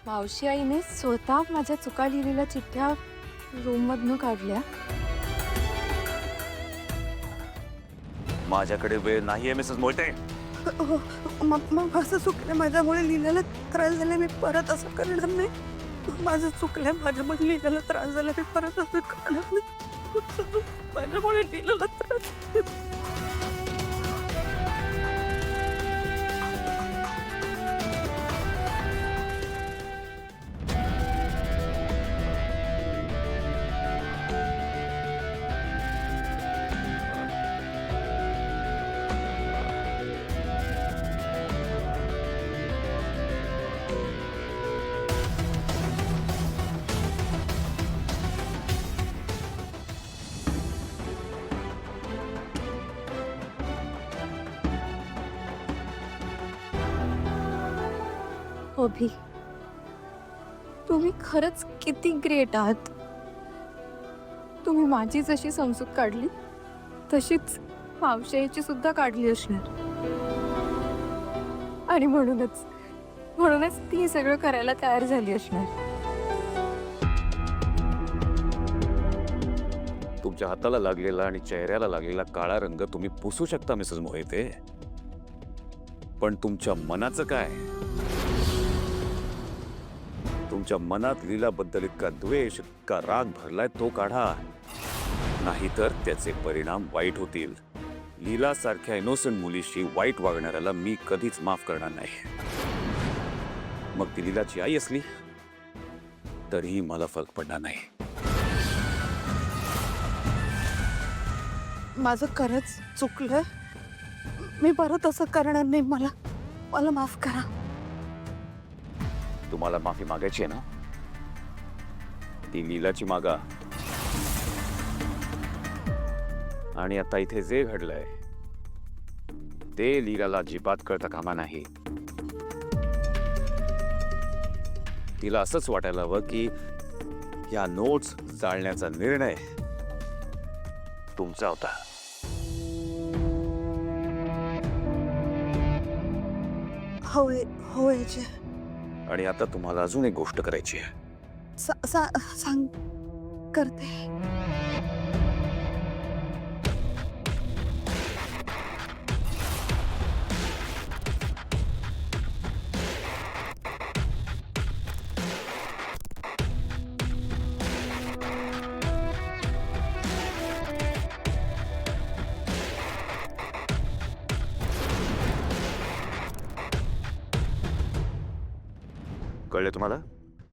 मावशी आईने स्वतः माझ्या चुका लिहिलेल्या चिठ्ठ्या रूममधनं काढल्या. माझ्याकडे वेळ नाहीये मिसेस मोहिते. हो, मग असं चुकलं, माझ्यामुळे लिहिलेला त्रास झाला, मी परत असं करणार नाही. माझं चुकलं, माझ्यामुळे लिहिलेला त्रास झाला, मी परत असं करणार नाही. माझ्यामुळे लिहिलेला त्रास. अभि, तुम्ही खरंच किती ग्रेट आहात. तुम्ही माझी जशी समजूत काढली तशीच मावशी सुद्धा काढली असणार. आणि म्हणूनच ती सगळं करायला तयार झाली असणार. तुमच्या हाताला लागलेला आणि चेहऱ्याला लागलेला काळा रंग तुम्ही पुसू शकता मिसेस मोहिते, पण तुमच्या मनाचं काय? तुमच्या मनात लीलाबद्दल इतका द्वेष, इतका राग भरलाय तो काढा, नाहीतर त्याचे परिणाम वाईट होतील. लीला सारख्या इनोसंट मुलीशी वाईट वागणाऱ्याला मी कधीच माफ करणार नाही. मग ती लीलाची आई असली तरीही मला फरक पडणार नाही. माझं खरंच चुकलं, मी परत असं करणार नाही. मला माफ करा. तुम्हाला माफी मागायची आहे ना, ती लीलाची मागा. आणि आता इथे जे घडलंय ते लीलाला अजिबात कळता कामा नाही. तिला असंच वाटायला हवं की या नोट्स जाळण्याचा निर्णय तुमचा होता. होय जे. आणि आता तुम्हाला अजून एक गोष्ट करायची आहे. सांग. करते. कळलं तुम्हाला?